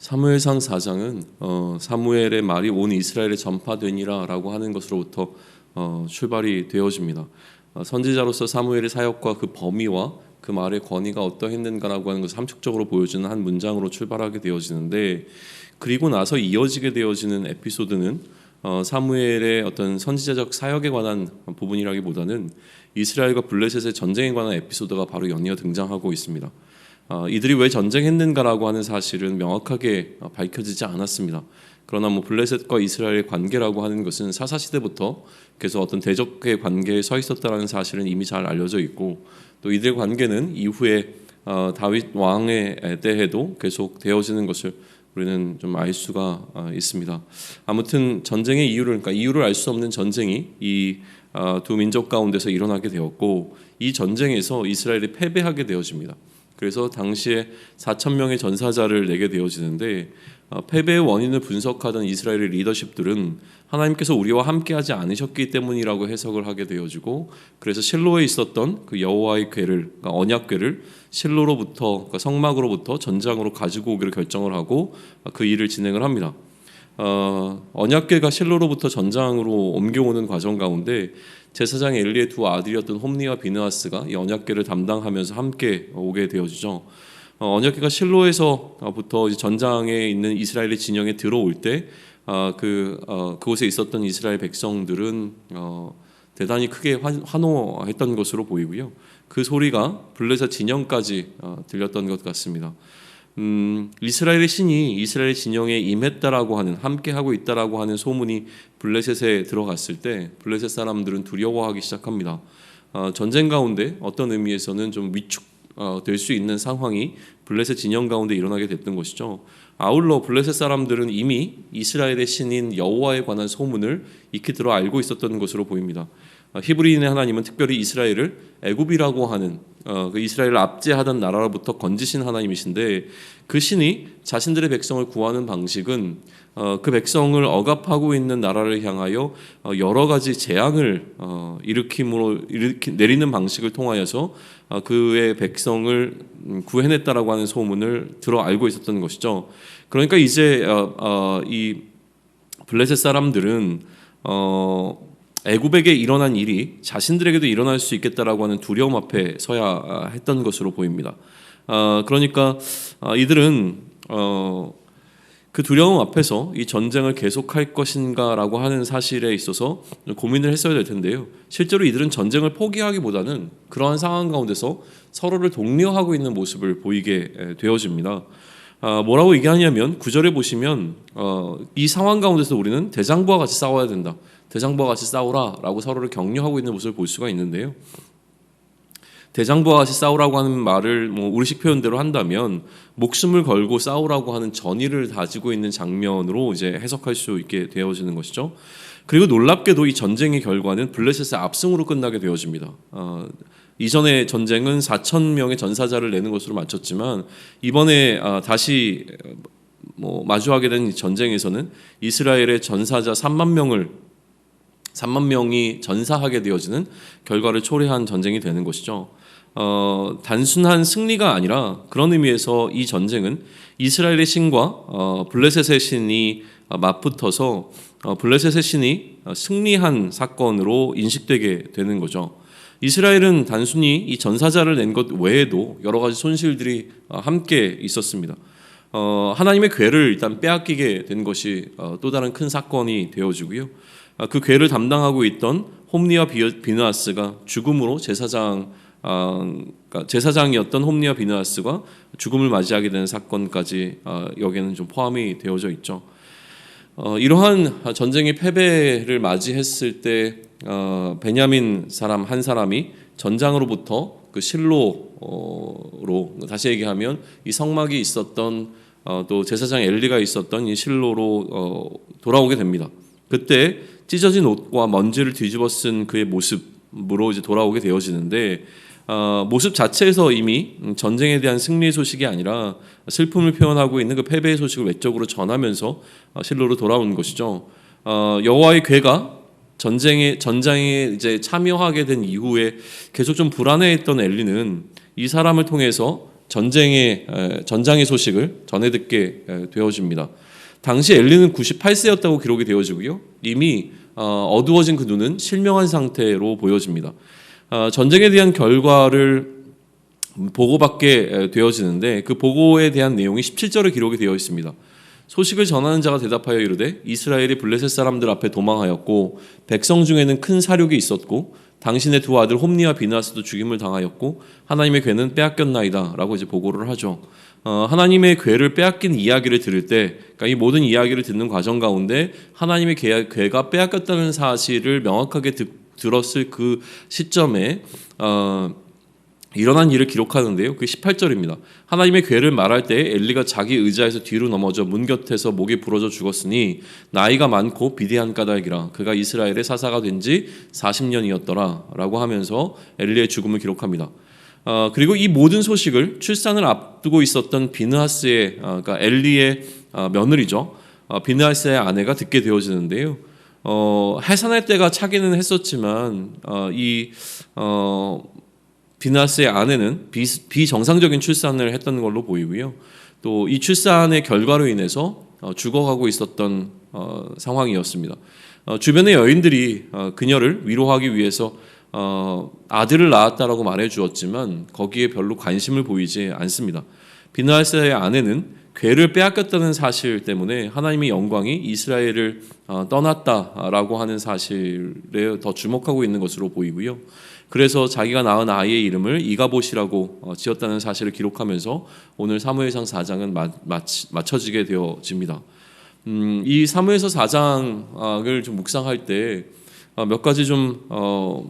사무엘상 4장은 사무엘의 말이 온 이스라엘에 전파되니라라고 하는 것으로부터 출발이 되어집니다. 선지자로서 사무엘의 사역과 그 범위와 그 말의 권위가 어떠했는가라고 하는 것을 함축적으로 보여주는 한 문장으로 출발하게 되어지는데, 그리고 나서 이어지게 되어지는 에피소드는 사무엘의 어떤 선지자적 사역에 관한 부분이라기보다는 이스라엘과 블레셋의 전쟁에 관한 에피소드가 바로 연이어 등장하고 있습니다. 이들이 왜 전쟁했는가라고 하는 사실은 명확하게 밝혀지지 않았습니다. 그러나 블레셋과 이스라엘의 관계라고 하는 것은 사사시대부터 계속 어떤 대적의 관계에 서 있었다는 사실은 이미 잘 알려져 있고, 또 이들의 관계는 이후에 다윗 왕의 때에도 계속 되어지는 것을 우리는 좀 알 수가 있습니다. 아무튼 전쟁의 이유를 알 수 없는 전쟁이 이 두 민족 가운데서 일어나게 되었고, 이 전쟁에서 이스라엘이 패배하게 되어집니다. 그래서 당시에 4,000명의 전사자를 내게 되어지는데, 패배의 원인을 분석하던 이스라엘의 리더십들은 하나님께서 우리와 함께하지 않으셨기 때문이라고 해석을 하게 되어지고, 그래서 실로에 있었던 그 여호와의 궤를, 그러니까 언약궤를 실로로부터, 그러니까 성막으로부터 전장으로 가지고 오기를 결정을 하고 그 일을 진행을 합니다. 언약궤가 실로로부터 전장으로 옮겨오는 과정 가운데 제사장 엘리의 두 아들이었던 홈니와 비느하스가 이 언약궤를 담당하면서 함께 오게 되어지죠. 언약궤가 실로에서부터 전장에 있는 이스라엘의 진영에 들어올 때 그곳에 있었던 이스라엘 백성들은 대단히 크게 환호했던 것으로 보이고요. 그 소리가 블레셋 진영까지 들렸던 것 같습니다. 이스라엘의 신이 이스라엘 진영에 임했다라고 하는, 함께하고 있다라고 하는 소문이 블레셋에 들어갔을 때 블레셋 사람들은 두려워하기 시작합니다. 전쟁 가운데 어떤 의미에서는 좀 위축될 수 있는 상황이 블레셋 진영 가운데 일어나게 됐던 것이죠. 아울러 블레셋 사람들은 이미 이스라엘의 신인 여호와에 관한 소문을 익히 들어 알고 있었던 것으로 보입니다. 히브리인의 하나님은 특별히 이스라엘을 애굽이라고 하는 그 이스라엘을 압제하던 나라로부터 건지신 하나님이신데, 그 신이 자신들의 백성을 구하는 방식은 그 백성을 억압하고 있는 나라를 향하여 여러 가지 재앙을 내리는 방식을 통하여서 그의 백성을 구해냈다라고 하는 소문을 들어 알고 있었던 것이죠. 그러니까 이제 이 블레셋 사람들은 애굽에게 일어난 일이 자신들에게도 일어날 수 있겠다라고 하는 두려움 앞에 서야 했던 것으로 보입니다. 그러니까 이들은 그 두려움 앞에서 이 전쟁을 계속할 것인가라고 하는 사실에 있어서 고민을 했어야 될 텐데요. 실제로 이들은 전쟁을 포기하기보다는 그러한 상황 가운데서 서로를 독려하고 있는 모습을 보이게 되어집니다. 뭐라고 얘기하냐면 9절에 보시면 이 상황 가운데서 우리는 대장부와 같이 싸워야 된다, 대장부와 같이 싸우라라고 서로를 격려하고 있는 모습을 볼 수가 있는데요. 대장부와 같이 싸우라고 하는 말을 우리식 표현대로 한다면 목숨을 걸고 싸우라고 하는 전의를 다지고 있는 장면으로 이제 해석할 수 있게 되어지는 것이죠. 그리고 놀랍게도 이 전쟁의 결과는 블레셋의 압승으로 끝나게 되어집니다. 이전의 전쟁은 4,000명의 전사자를 내는 것으로 마쳤지만, 이번에 다시 마주하게 된 전쟁에서는 이스라엘의 전사자 3만 명이 전사하게 되어지는 결과를 초래한 전쟁이 되는 것이죠. 단순한 승리가 아니라 그런 의미에서 이 전쟁은 이스라엘의 신과 블레셋의 신이 맞붙어서 블레셋의 신이 승리한 사건으로 인식되게 되는 거죠. 이스라엘은 단순히 이 전사자를 낸 것 외에도 여러 가지 손실들이 함께 있었습니다. 하나님의 궤를 일단 빼앗기게 된 것이 또 다른 큰 사건이 되어지고요. 그 궤를 담당하고 있던 홈니와 비느하스가 죽음으로 제사장이었던 홈니와 비느하스가 죽음을 맞이하게 되는 사건까지 여기에는 좀 포함이 되어져 있죠. 이러한 전쟁의 패배를 맞이했을 때 베냐민 사람 한 사람이 전장으로부터 그 실로로, 다시 얘기하면 이 성막이 있었던 또 제사장 엘리가 있었던 이 실로로 돌아오게 됩니다. 그때 찢어진 옷과 먼지를 뒤집어 쓴 그의 모습으로 이제 돌아오게 되어지는데, 모습 자체에서 이미 전쟁에 대한 승리의 소식이 아니라 슬픔을 표현하고 있는 그 패배의 소식을 외적으로 전하면서 실로로 돌아온 것이죠. 여호와의 궤가 전장에 이제 참여하게 된 이후에 계속 좀 불안해했던 엘리는 이 사람을 통해서 전장의 소식을 전해 듣게 되어집니다. 당시 엘리는 98세였다고 기록이 되어지고요. 이미 어두워진 그 눈은 실명한 상태로 보여집니다. 전쟁에 대한 결과를 보고받게 되어지는데 그 보고에 대한 내용이 17절에 기록이 되어 있습니다. 소식을 전하는 자가 대답하여 이르되 이스라엘이 블레셋 사람들 앞에 도망하였고 백성 중에는 큰 사륙이 있었고 당신의 두 아들 홈니와 비나스도 죽임을 당하였고 하나님의 궤는 빼앗겼나이다 라고 이제 보고를 하죠. 하나님의 궤를 빼앗긴 이야기를 들을 때, 그러니까 이 모든 이야기를 듣는 과정 가운데 하나님의 궤가 빼앗겼다는 사실을 명확하게 들었을 그 시점에 일어난 일을 기록하는데요. 그 18절입니다. 하나님의 궤를 말할 때 엘리가 자기 의자에서 뒤로 넘어져 문 곁에서 목이 부러져 죽었으니 나이가 많고 비대한 까닭이라 그가 이스라엘의 사사가 된 지 40년이었더라 라고 하면서 엘리의 죽음을 기록합니다. 그리고 이 모든 소식을 출산을 앞두고 있었던 비느하스의 그러니까 엘리의 며느리죠. 비느하스의 아내가 듣게 되어지는데요. 해산할 때가 차기는 했었지만 비느하스의 아내는 비정상적인 출산을 했던 걸로 보이고요. 또 이 출산의 결과로 인해서 죽어가고 있었던 상황이었습니다. 주변의 여인들이 그녀를 위로하기 위해서 아들을 낳았다라고 말해 주었지만 거기에 별로 관심을 보이지 않습니다. 비느하스의 아내는 궤를 빼앗겼다는 사실 때문에 하나님의 영광이 이스라엘을 떠났다라고 하는 사실에 더 주목하고 있는 것으로 보이고요. 그래서 자기가 낳은 아이의 이름을 이가봇이라고 지었다는 사실을 기록하면서 오늘 사무엘상 4장은 맞춰지게 되어집니다. 이 사무엘서 4장을 좀 묵상할 때 몇 가지 좀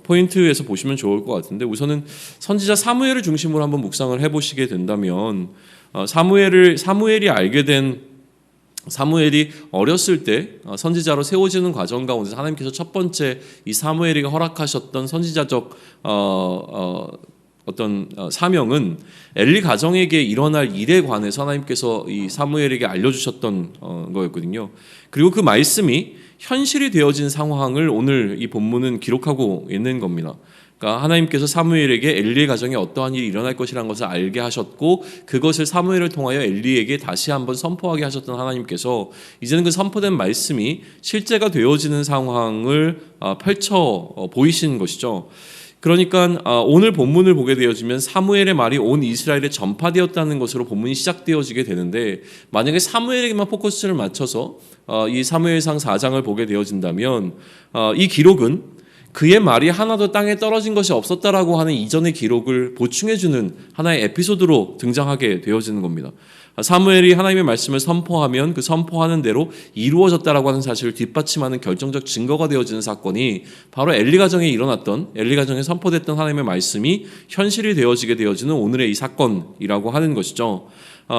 포인트에서 보시면 좋을 것 같은데, 우선은 선지자 사무엘을 중심으로 한번 묵상을 해보시게 된다면 사무엘이 알게 된 사무엘이 어렸을 때 선지자로 세워지는 과정 가운데 하나님께서 첫 번째 이 사무엘이가 허락하셨던 선지자적 어떤 사명은 엘리 가정에게 일어날 일에 관해서 하나님께서 이 사무엘에게 알려주셨던 거였거든요. 그리고 그 말씀이 현실이 되어진 상황을 오늘 이 본문은 기록하고 있는 겁니다. 그러니까 하나님께서 사무엘에게 엘리의 가정에 어떠한 일이 일어날 것이라는 것을 알게 하셨고 그것을 사무엘을 통하여 엘리에게 다시 한번 선포하게 하셨던 하나님께서 이제는 그 선포된 말씀이 실제가 되어지는 상황을 펼쳐 보이신 것이죠. 그러니까 오늘 본문을 보게 되어지면 사무엘의 말이 온 이스라엘에 전파되었다는 것으로 본문이 시작되어지게 되는데, 만약에 사무엘에게만 포커스를 맞춰서 이 사무엘상 4장을 보게 되어진다면 이 기록은 그의 말이 하나도 땅에 떨어진 것이 없었다라고 하는 이전의 기록을 보충해주는 하나의 에피소드로 등장하게 되어지는 겁니다. 사무엘이 하나님의 말씀을 선포하면 그 선포하는 대로 이루어졌다라고 하는 사실을 뒷받침하는 결정적 증거가 되어지는 사건이 바로 엘리 가정에 일어났던, 엘리 가정에 선포됐던 하나님의 말씀이 현실이 되어지게 되어지는 오늘의 이 사건이라고 하는 것이죠.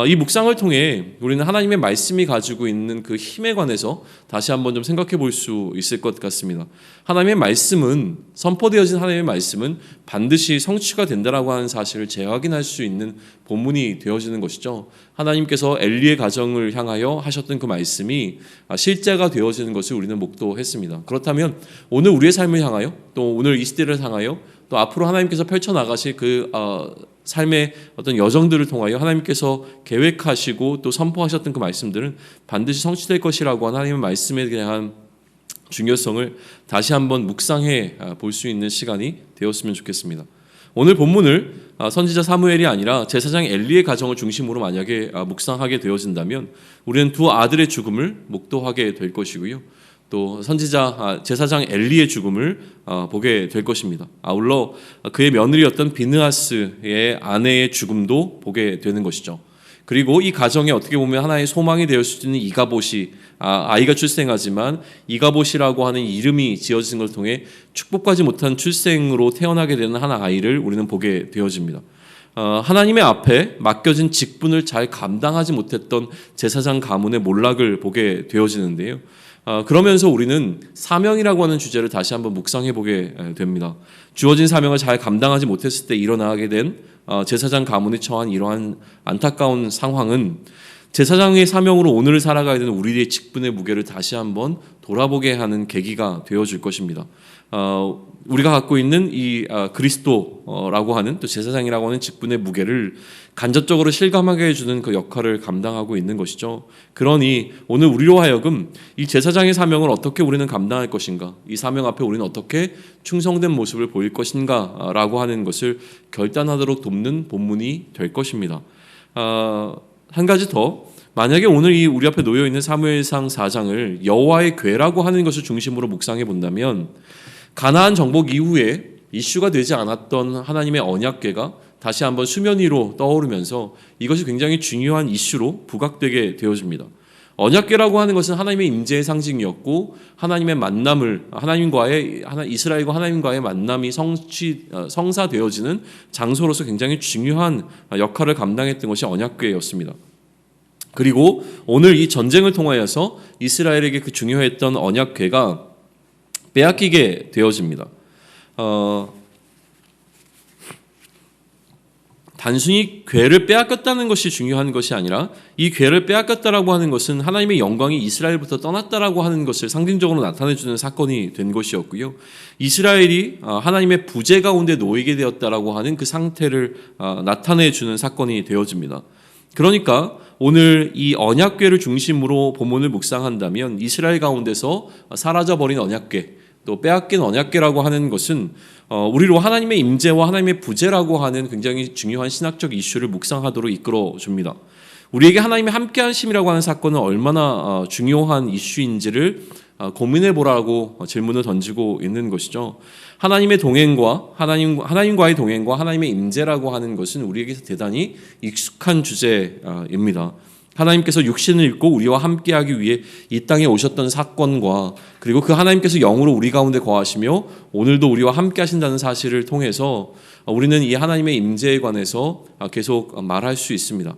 이 묵상을 통해 우리는 하나님의 말씀이 가지고 있는 그 힘에 관해서 다시 한번 좀 생각해 볼 수 있을 것 같습니다. 하나님의 말씀은, 선포되어진 하나님의 말씀은 반드시 성취가 된다라고 하는 사실을 재확인할 수 있는 본문이 되어지는 것이죠. 하나님께서 엘리의 가정을 향하여 하셨던 그 말씀이 실제가 되어지는 것을 우리는 목도했습니다. 그렇다면 오늘 우리의 삶을 향하여, 또 오늘 이 시대를 향하여, 또 앞으로 하나님께서 펼쳐나가실 그 삶의 어떤 여정들을 통하여 하나님께서 계획하시고 또 선포하셨던 그 말씀들은 반드시 성취될 것이라고 하는 하나님의 말씀에 대한 중요성을 다시 한번 묵상해 볼 수 있는 시간이 되었으면 좋겠습니다. 오늘 본문을 선지자 사무엘이 아니라 제사장 엘리의 가정을 중심으로 만약에 묵상하게 되어진다면 우리는 두 아들의 죽음을 목도하게 될 것이고요. 또 제사장 엘리의 죽음을 보게 될 것입니다. 아울러 그의 며느리였던 비느하스의 아내의 죽음도 보게 되는 것이죠. 그리고 이 가정에 어떻게 보면 하나의 소망이 되어 수 있는 이가봇이 아이가 출생하지만 이가봇이라고 하는 이름이 지어진 것을 통해 축복하지 못한 출생으로 태어나게 되는 한 아이를 우리는 보게 되어집니다. 하나님의 앞에 맡겨진 직분을 잘 감당하지 못했던 제사장 가문의 몰락을 보게 되어지는데요. 그러면서 우리는 사명이라고 하는 주제를 다시 한번 묵상해 보게 됩니다. 주어진 사명을 잘 감당하지 못했을 때 일어나게 된 제사장 가문이 처한 이러한 안타까운 상황은 제사장의 사명으로 오늘을 살아가야 되는 우리의 직분의 무게를 다시 한번 돌아보게 하는 계기가 되어줄 것입니다. 우리가 갖고 있는 이 그리스도라고 하는 또 제사장이라고 하는 직분의 무게를 간접적으로 실감하게 해주는 그 역할을 감당하고 있는 것이죠. 그러니 오늘 우리로 하여금 이 제사장의 사명을 어떻게 우리는 감당할 것인가, 이 사명 앞에 우리는 어떻게 충성된 모습을 보일 것인가라고 하는 것을 결단하도록 돕는 본문이 될 것입니다. 한 가지 더, 만약에 오늘 이 우리 앞에 놓여 있는 사무엘상 4장을 여호와의 궤라고 하는 것을 중심으로 묵상해 본다면, 가나안 정복 이후에 이슈가 되지 않았던 하나님의 언약궤가 다시 한번 수면 위로 떠오르면서 이것이 굉장히 중요한 이슈로 부각되게 되어집니다. 언약궤라고 하는 것은 하나님의 임재의 상징이었고, 하나님의 만남을 이스라엘과 하나님과의 만남이 성사되어지는 장소로서 굉장히 중요한 역할을 감당했던 것이 언약궤였습니다. 그리고 오늘 이 전쟁을 통하여서 이스라엘에게 그 중요했던 언약궤가 빼앗기게 되어집니다. 단순히 궤를 빼앗겼다는 것이 중요한 것이 아니라, 이 궤를 빼앗겼다라고 하는 것은 하나님의 영광이 이스라엘부터 떠났다라고 하는 것을 상징적으로 나타내주는 사건이 된 것이었고요. 이스라엘이 하나님의 부재 가운데 놓이게 되었다라고 하는 그 상태를 나타내주는 사건이 되어집니다. 그러니까 오늘 이 언약궤를 중심으로 본문을 묵상한다면, 이스라엘 가운데서 사라져버린 언약궤, 또 빼앗긴 언약궤라고 하는 것은 우리로 하나님의 임재와 하나님의 부재라고 하는 굉장히 중요한 신학적 이슈를 묵상하도록 이끌어줍니다. 우리에게 하나님의 함께하심이라고 하는 사건은 얼마나 중요한 이슈인지를 고민해보라고 질문을 던지고 있는 것이죠. 하나님의 동행과 하나님과의 동행과 하나님의 임재라고 하는 것은 우리에게서 대단히 익숙한 주제입니다. 하나님께서 육신을 입고 우리와 함께하기 위해 이 땅에 오셨던 사건과, 그리고 그 하나님께서 영으로 우리 가운데 거하시며 오늘도 우리와 함께하신다는 사실을 통해서 우리는 이 하나님의 임재에 관해서 계속 말할 수 있습니다.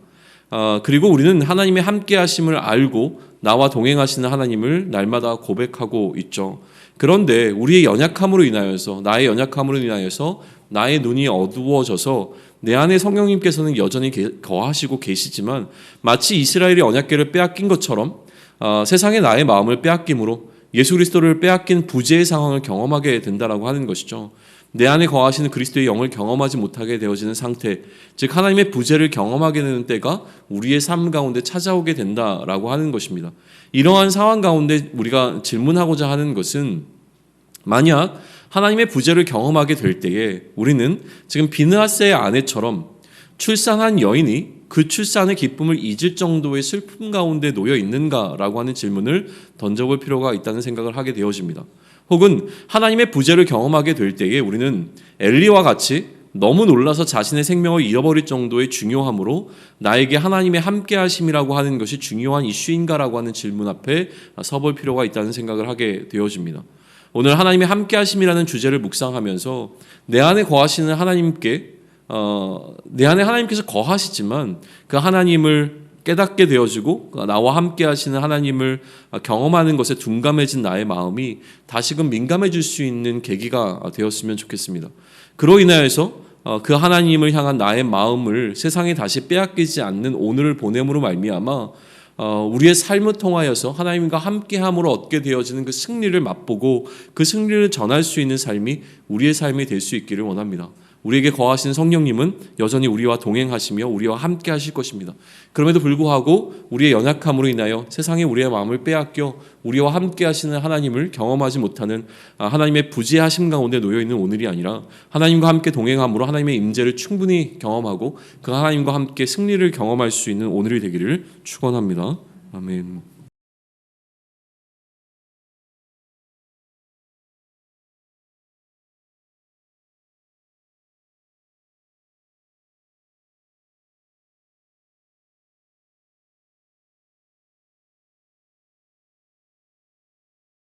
그리고 우리는 하나님의 함께하심을 알고 나와 동행하시는 하나님을 날마다 고백하고 있죠. 그런데 우리의 연약함으로 인하여서, 나의 연약함으로 인하여서 나의 눈이 어두워져서 내 안에 성령님께서는 여전히 거하시고 계시지만, 마치 이스라엘이 언약궤를 빼앗긴 것처럼 세상의 나의 마음을 빼앗김으로 예수 그리스도를 빼앗긴 부재의 상황을 경험하게 된다라고 하는 것이죠. 내 안에 거하시는 그리스도의 영을 경험하지 못하게 되어지는 상태, 즉 하나님의 부재를 경험하게 되는 때가 우리의 삶 가운데 찾아오게 된다라고 하는 것입니다. 이러한 상황 가운데 우리가 질문하고자 하는 것은, 만약 하나님의 부재를 경험하게 될 때에 우리는 지금 비느하스의 아내처럼 출산한 여인이 그 출산의 기쁨을 잊을 정도의 슬픔 가운데 놓여 있는가라고 하는 질문을 던져볼 필요가 있다는 생각을 하게 되어집니다. 혹은 하나님의 부재를 경험하게 될 때에 우리는 엘리와 같이 너무 놀라서 자신의 생명을 잃어버릴 정도의 중요함으로 나에게 하나님의 함께하심이라고 하는 것이 중요한 이슈인가라고 하는 질문 앞에 서볼 필요가 있다는 생각을 하게 되어집니다. 오늘 하나님의 함께하심이라는 주제를 묵상하면서 내 안에 거하시는 하나님께, 내 안에 하나님께서 거하시지만 그 하나님을 깨닫게 되어지고 나와 함께 하시는 하나님을 경험하는 것에 둔감해진 나의 마음이 다시금 민감해질 수 있는 계기가 되었으면 좋겠습니다. 그로 인하여서 그 하나님을 향한 나의 마음을 세상에 다시 빼앗기지 않는 오늘을 보냄으로 말미암아 우리의 삶을 통하여서 하나님과 함께함으로 얻게 되어지는 그 승리를 맛보고 그 승리를 전할 수 있는 삶이 우리의 삶이 될 수 있기를 원합니다. 우리에게 거하시는 성령님은 여전히 우리와 동행하시며 우리와 함께 하실 것입니다. 그럼에도 불구하고 우리의 연약함으로 인하여 세상에 우리의 마음을 빼앗겨 우리와 함께 하시는 하나님을 경험하지 못하는 하나님의 부재하심 가운데 놓여있는 오늘이 아니라, 하나님과 함께 동행함으로 하나님의 임재를 충분히 경험하고 그 하나님과 함께 승리를 경험할 수 있는 오늘이 되기를 축원합니다. 아멘.